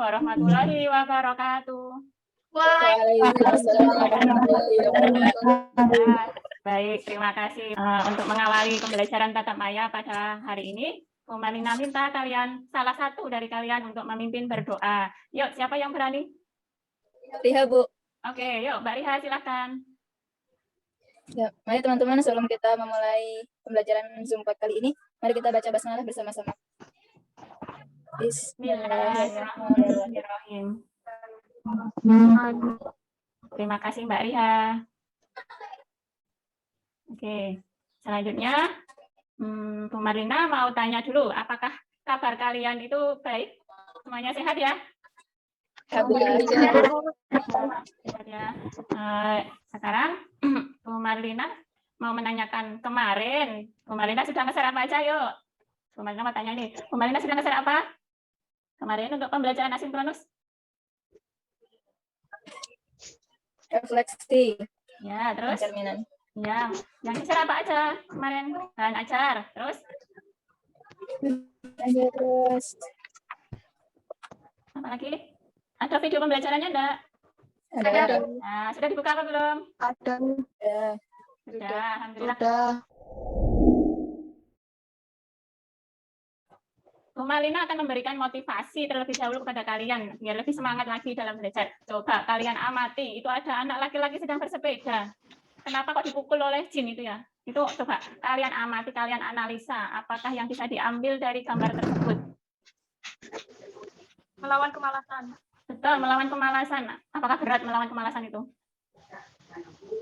warahmatullahi wabarakatuh. Waalaikumsalam warahmatullahi wabarakatuh. Baik, terima kasih untuk mengawali pembelajaran tatap maya pada hari ini. Bu Marlina minta kalian, salah satu dari kalian untuk memimpin berdoa. Yuk, siapa yang berani? Riha, Bu. Oke, yuk Mbak Riha silahkan. Ya, mari teman-teman sebelum kita memulai pembelajaran Zoom kali ini, mari kita baca basmalah bersama-sama. Bismillahirrahmanirrahim. Terima kasih Mbak Riha. Oke, selanjutnya Bu Marlina mau tanya dulu, apakah kabar kalian itu baik? Semuanya sehat ya? Sehat ya. Sekarang Bu Marlina mau menanyakan kemarin. Bu Marlina sudah nge-share apa aja yuk? Bu Marlina mau tanya nih, Bu Marlina sudah nge-share apa? Kemarin untuk pembelajaran asinkronus? Refleksi. Ya, terus? Pencerminan. Ya, yang di-share apa aja kemarin? Bahan ajar, terus? Terus. Apa lagi? Ada video pembelajarannya enggak? Ada. Nah, sudah dibuka apa belum? Ada. Sudah, alhamdulillah. Bu Marlina akan memberikan motivasi terlebih dahulu kepada kalian biar lebih semangat lagi dalam belajar. Coba kalian amati, itu ada anak laki-laki sedang bersepeda. Kenapa kok dipukul oleh jin itu ya? Itu coba kalian amati, kalian analisa apakah yang bisa diambil dari gambar tersebut. Melawan kemalasan. Betul, melawan kemalasan. Apakah berat melawan kemalasan itu?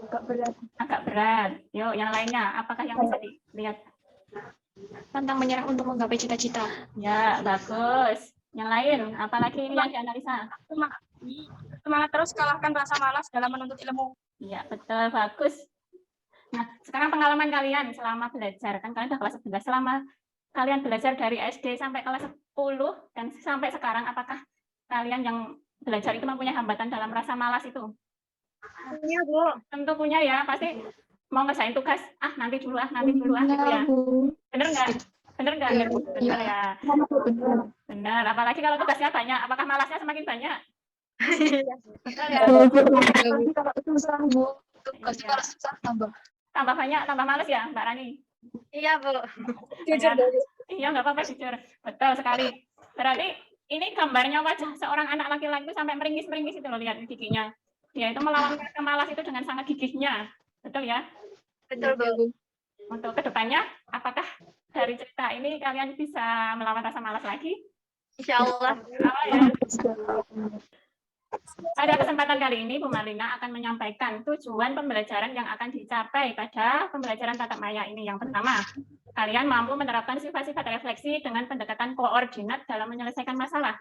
Agak berat. Agak berat. Yuk, yang lainnya, apakah yang bisa dilihat? Tentang menyerah untuk menggapai cita-cita. Ya, bagus. Yang lain, apalagi ini yang dianalisa? Semangat terus kalahkan rasa malas dalam menuntut ilmu. Iya, betul, bagus. Nah, sekarang pengalaman kalian selama belajar. Kan kalian sudah kelas 11. Selama kalian belajar dari SD sampai kelas 10 dan sampai sekarang, apakah kalian yang belajar itu mempunyai hambatan dalam rasa malas itu? Iya, Bu. Tentu punya ya, pasti mau ngerjain tugas, nanti dulu gitu ya. Bener nggak? Bener nggak? Bener ya. Bener, apalagi kalau tugasnya banyak, apakah malasnya semakin banyak? Betul ya. Kalau itu susah, Bu. Tugasnya kalau susah tambah. Tambah banyak, tambah males ya, Mbak Rani? Iya, Bu. Jujur dong. Iya, nggak apa-apa, jujur. Betul sekali. Berarti ini gambarnya wajah seorang anak laki-laki sampai meringis-meringis itu loh, lihat giginya. Dia itu melawan rasa malas itu dengan sangat gigihnya. Betul ya? Betul, Bu. Untuk kedepannya, apakah dari cerita ini kalian bisa melawan rasa malas lagi? Insya Allah. Ya. Pada kesempatan kali ini, Bu Marlina akan menyampaikan tujuan pembelajaran yang akan dicapai pada pembelajaran tatap maya ini. Yang pertama, kalian mampu menerapkan sifat-sifat refleksi dengan pendekatan koordinat dalam menyelesaikan masalah.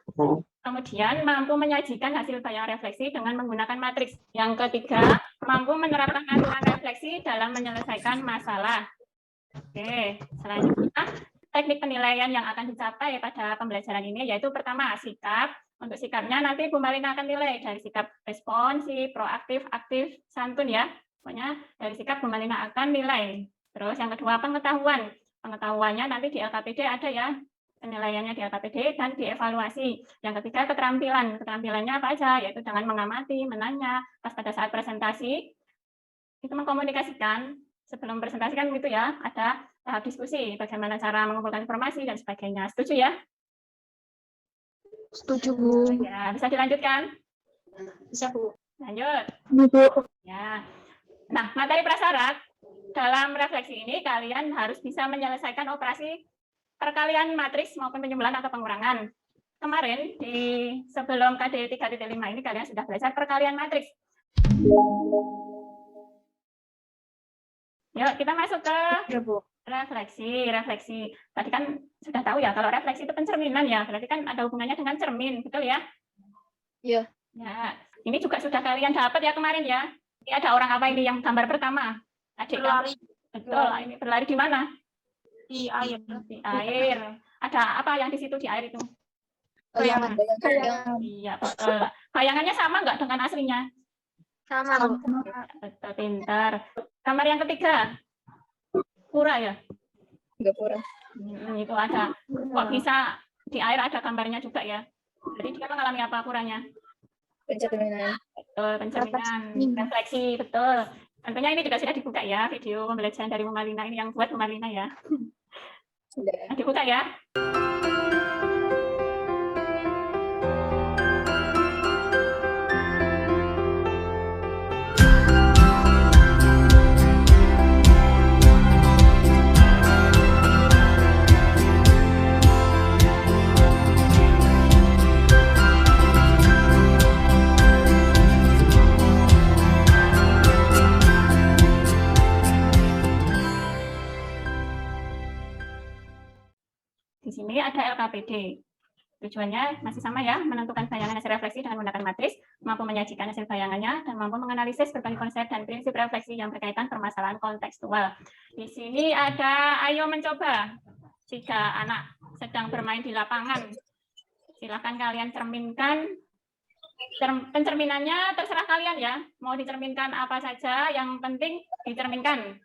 Kemudian, mampu menyajikan hasil bayang refleksi dengan menggunakan matriks. Yang ketiga, mampu menerapkan aturan refleksi dalam menyelesaikan masalah. Oke, selanjutnya, teknik penilaian yang akan dicapai pada pembelajaran ini yaitu pertama, sikap. Untuk sikapnya nanti Bu Marlina akan nilai dari sikap responsif, proaktif, aktif, santun ya. Pokoknya dari sikap Bu Marlina akan nilai. Terus yang kedua pengetahuan. Pengetahuannya nanti di LKPD ada ya. Penilaiannya di LKPD dan dievaluasi. Yang ketiga keterampilan. Keterampilannya apa aja? Yaitu dengan mengamati, menanya, pas pada saat presentasi itu mengkomunikasikan. Sebelum presentasi kan gitu ya, ada tahap diskusi bagaimana cara mengumpulkan informasi dan sebagainya. Setuju ya? Setuju, Bu. Ya, bisa dilanjutkan? Bisa, Bu. Lanjut. Bu. Ya. Nah, materi prasyarat dalam refleksi ini kalian harus bisa menyelesaikan operasi perkalian matriks maupun penjumlahan atau pengurangan. Kemarin di sebelum KD 3.5 ini kalian sudah belajar perkalian matriks. Yuk, kita masuk ke refleksi. Tadi kan sudah tahu ya, kalau refleksi itu pencerminan ya, berarti kan ada hubungannya dengan cermin, betul ya? Iya. Ya, ini juga sudah kalian dapat ya kemarin ya. Ini ada orang apa ini yang gambar pertama? Adik Berlari. Betul, ini berlari di mana? Di air. Di air. Ada apa yang di situ di air itu? Bayangan. Iya, betul. Bayangannya sama nggak dengan aslinya? Sama, Bu. Betul, pintar. Gambar yang ketiga, pura ya? Enggak pura. Itu ada. Kok bisa di air ada gambarnya juga ya? Jadi dia mengalami apa kurangnya? Pencerminan. Betul, pencerminan, refleksi, betul. Tentunya ini juga sudah dibuka ya, video pembelajaran dari Bu Marlina ini yang buat Bu Marlina ya. Sudah. Dibuka ya. Di sini ada LKPD. Tujuannya masih sama ya, menentukan bayangan hasil refleksi dengan menggunakan matris, mampu menyajikan hasil bayangannya, dan mampu menganalisis berbagai konsep dan prinsip refleksi yang berkaitan permasalahan kontekstual. Di sini ada, ayo mencoba. 3 anak sedang bermain di lapangan. Silakan kalian cerminkan. Pencerminannya terserah kalian ya, mau dicerminkan apa saja, yang penting dicerminkan.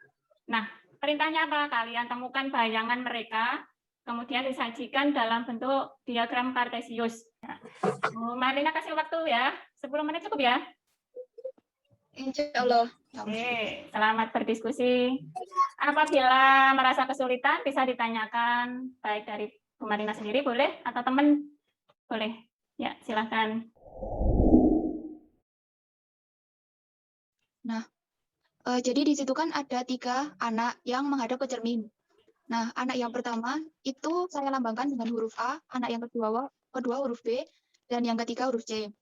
Nah, perintahnya apa? Kalian temukan bayangan mereka, kemudian disajikan dalam bentuk diagram kartesius. Bu Marlina kasih waktu ya, 10 menit cukup ya? Insya Allah. Oke, selamat berdiskusi. Apabila merasa kesulitan, bisa ditanyakan baik dari Bu Marlina sendiri boleh, atau teman boleh. Ya, silakan. Jadi di situ kan ada 3 anak yang menghadap ke cermin. Nah, anak yang pertama itu saya lambangkan dengan huruf A, anak yang kedua huruf B, dan yang ketiga huruf C.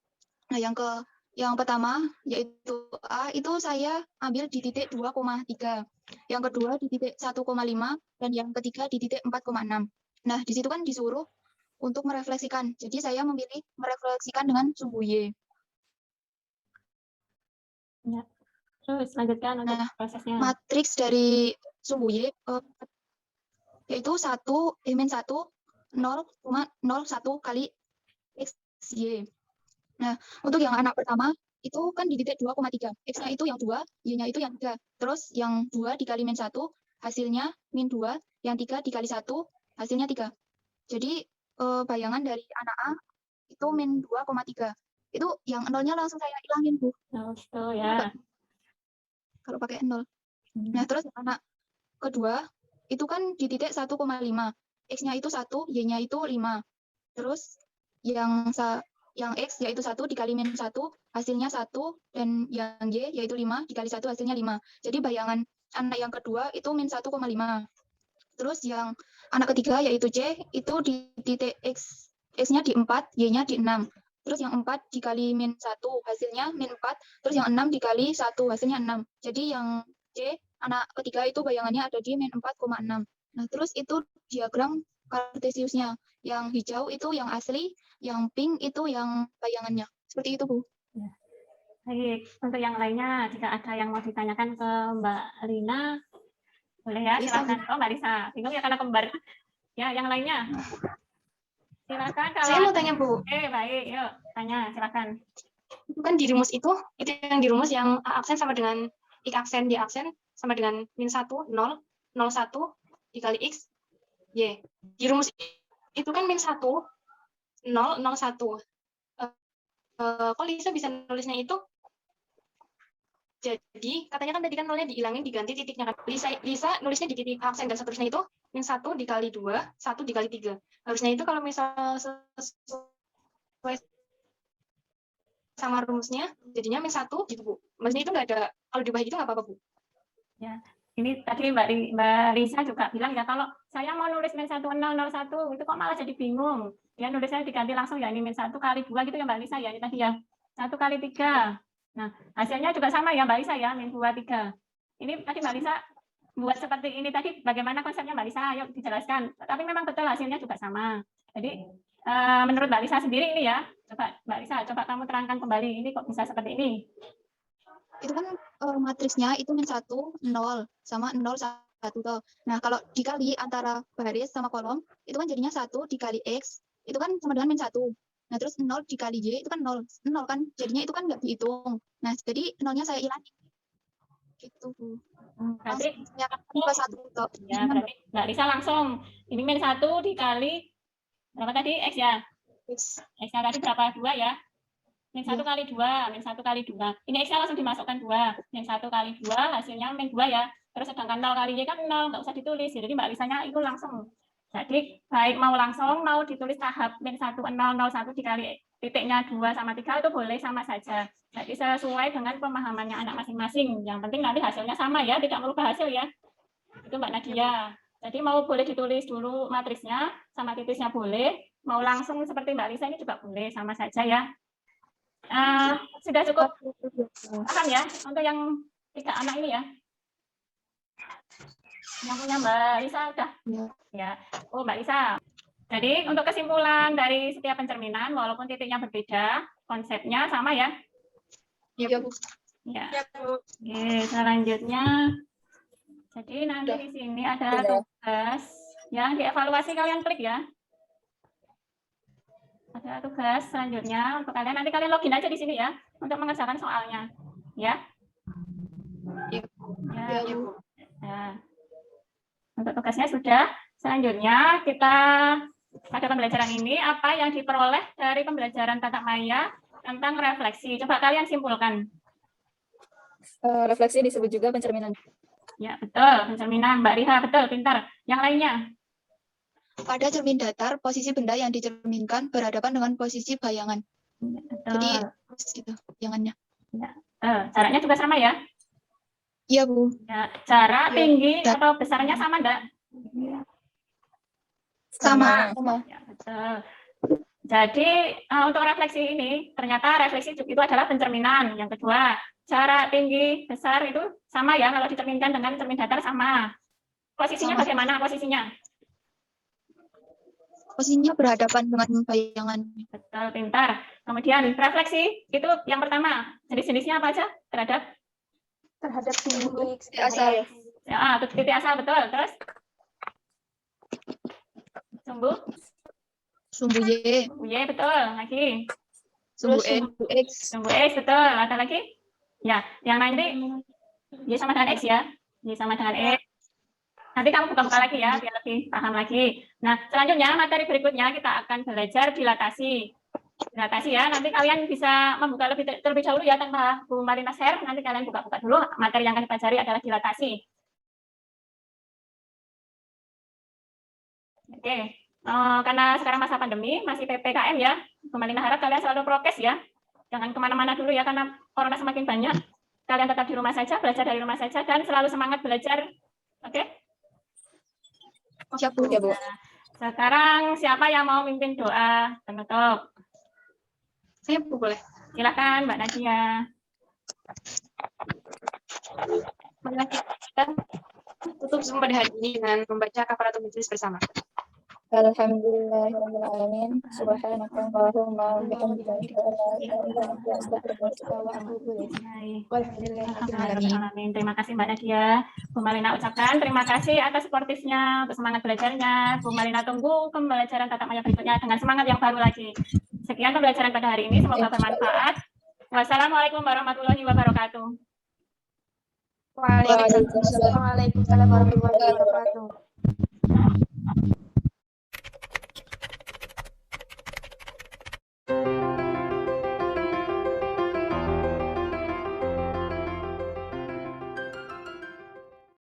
Nah, yang pertama yaitu A itu saya ambil di titik 2,3, yang kedua di titik 1,5, dan yang ketiga di titik 4,6. Nah, di situ kan disuruh untuk merefleksikan. Jadi saya memilih merefleksikan dengan sumbu Y. Ya. Terus lanjutkan untuk prosesnya. Matriks dari sumbu Y yaitu 1, min 1, 0,01 kali X, Y. Nah, untuk yang anak pertama, itu kan di titik 2,3. X-nya itu yang 2, Y-nya itu yang 3. Terus yang 2 dikali min 1, hasilnya min 2. Yang 3 dikali 1, hasilnya 3. Jadi, bayangan dari anak A itu min 2,3. Itu yang nolnya langsung saya ilangin, Bu. Oh, gitu ya. Kalau pakai 0. Nah, terus anak kedua, itu kan di titik 1,5. X-nya itu 1, Y-nya itu 5. Terus yang X yaitu 1 dikali min 1, hasilnya 1, dan yang Y yaitu 5 dikali 1, hasilnya 5. Jadi bayangan anak yang kedua itu min 1,5. Terus yang anak ketiga yaitu C, itu di titik X-nya di 4, Y-nya di 6. Terus yang 4 dikali min 1, hasilnya min 4. Terus yang 6 dikali 1, hasilnya 6. Jadi yang C, anak ketiga itu bayangannya ada di min 4,6. Nah, terus itu diagram kartesiusnya. Yang hijau itu yang asli, yang pink itu yang bayangannya. Seperti itu, Bu. Ya. Baik, untuk yang lainnya, jika ada yang mau ditanyakan ke Mbak Lina, boleh ya, silakan. Oh, Mbak Lisa, bingung ya karena kembar. Ya, yang lainnya. Silakan. Kalau Saya mau tanya, Bu. Baik, yuk, tanya, silakan. Itu kan di rumus itu yang di rumus yang A aksen sama dengan X aksen, Y aksen sama dengan min 1, 0, 0,1 dikali X, Y. Di rumus itu kan min 1, 0, 0,1. Kok Lisa bisa nulisnya itu? Jadi, katanya kan tadi kan nolnya dihilangin, diganti titiknya kan. Lisa nulisnya di titik aksen dan seterusnya itu min 1 dikali 2, 1 dikali 3. Harusnya itu kalau misal sesuai sama rumusnya, jadinya min 1 gitu, Bu. Maksudnya itu nggak ada, kalau diubah gitu nggak apa-apa, Bu. Ya, ini tadi Mbak Lisa juga bilang ya, kalau saya mau nulis min 1, 0, 0,1, itu kok malah jadi bingung. Dia nulisnya diganti langsung ya, ini min 1 kali 2 gitu ya Mbak Lisa ya, ini tadi ya. 1 kali 3. Nah, hasilnya juga sama ya Mbak Lisa ya, min 2, 3. Ini tadi Mbak Lisa buat seperti ini tadi, bagaimana konsepnya Mbak Lisa? Ayo dijelaskan. Tapi memang betul hasilnya juga sama. Jadi, menurut Mbak Lisa sendiri ini ya, coba Mbak Lisa, coba kamu terangkan kembali, ini kok bisa seperti ini? Itu kan matriksnya itu min 1, 0, sama 0, 1. Nah, kalau dikali antara baris sama kolom, itu kan jadinya 1 dikali X, itu kan sama dengan min 1. Nah, terus 0 dikali Y, itu kan 0. 0 kan, jadinya itu kan nggak dihitung. Nah, jadi 0-nya saya hilangin. Gitu, Bu. Berarti, Saya akan ke 1. ya, berarti Mbak Lisa langsung, ini min 1 dikali, berapa tadi? X ya? X-nya tadi berapa? 2 ya? Min 1 kali 2, min 1 kali 2. Ini X-nya langsung dimasukkan 2. Min 1 kali 2, hasilnya min 2 ya. Terus sedangkan 0 kali Y kan 0, nggak usah ditulis. Jadi Mbak Lisanya itu langsung. Jadi baik mau langsung, mau ditulis tahap min 1, 0, 0, 1 dikali titiknya 2 sama 3 itu boleh sama saja. Jadi sesuai dengan pemahamannya anak masing-masing. Yang penting nanti hasilnya sama ya, tidak merubah hasil ya. Itu Mbak Nadia. Jadi mau boleh ditulis dulu matriksnya, sama titisnya boleh. Mau langsung seperti Mbak Lisa ini juga boleh, sama saja ya. Sudah cukup paham ya untuk yang 3 anak ini ya? Yang punya Mbak Lisa udah? Ya. Oh Mbak Lisa. Jadi untuk kesimpulan dari setiap pencerminan, walaupun titiknya berbeda, konsepnya sama ya? Iya, Bu. Ya. Oke, selanjutnya. Jadi nanti di sini ada tugas yang dievaluasi, kalian klik ya. Ada tugas selanjutnya untuk kalian. Nanti kalian login aja di sini ya untuk mengerjakan soalnya. Ya. Iya. Ya. Ya. Untuk tugasnya sudah. Selanjutnya kita pada pembelajaran ini apa yang diperoleh dari pembelajaran tatap maya tentang refleksi. Coba kalian simpulkan. Refleksi disebut juga pencerminan. Ya, betul. Pencerminan. Mbak Riha, betul. Pintar. Yang lainnya? Pada cermin datar, posisi benda yang dicerminkan berhadapan dengan posisi bayangan. Betul. Jadi, gitu, bayangannya. Jaraknya juga sama ya? Iya, Bu. Ya, jarak, Ya. tinggi, atau besarnya sama enggak? Sama. Ya, betul. Jadi, untuk refleksi ini, ternyata refleksi itu adalah pencerminan. Yang kedua, jarak, tinggi, besar itu sama ya, kalau dicerminkan dengan cermin datar sama. Posisinya Sama. bagaimana posisinya? Posisinya berhadapan dengan bayangan. Betul, pintar. Kemudian refleksi itu yang pertama. Jenis-jenisnya apa aja terhadap Tinggi Titik asal. ya, titik asal, betul. Terus sumbu Sumbu Y, Y, betul. Lagi sumbu X. sumbu X, betul. Ada lagi? Ya, yang nanti Y sama dengan X ya. Y sama dengan X. Nanti kamu buka-buka lagi ya, biar lebih paham lagi. Nah, selanjutnya materi berikutnya kita akan belajar dilatasi. Dilatasi ya, nanti kalian bisa membuka terlebih dahulu ya tanpa Bu Marina share. Nanti kalian buka-buka dulu. Materi yang akan dipelajari adalah dilatasi. Oke, karena sekarang masa pandemi, masih PPKM ya. Bu Marina harap kalian selalu prokes ya. Jangan kemana-mana dulu ya, karena corona semakin banyak. Kalian tetap di rumah saja, belajar dari rumah saja, dan selalu semangat belajar. Oke? Siap, Bu. Ya, Bu. Sekarang siapa yang mau mimpin doa penutup? Saya Bu, boleh. Silakan Mbak Nadia. Mari kita tutup Zoom pada hari ini dengan membaca kafaratul majelis bersama. Alhamdulillahirrahmanirrahim. Subhanakallahumma wa bihamdika asyhadu an la ilaha illa anta astaghfiruka wa atubu ilaik. Alhamdulillah. Terima kasih Mbak Nadia. Bu Marina ucapkan terima kasih atas sportifnya, untuk semangat belajarnya. Bu Marina tunggu pembelajaran tatap maya berikutnya dengan semangat yang baru lagi. Sekian pembelajaran pada hari ini, semoga bermanfaat. Wassalamualaikum warahmatullahi wabarakatuh. Waalaikumsalam warahmatullahi wabarakatuh.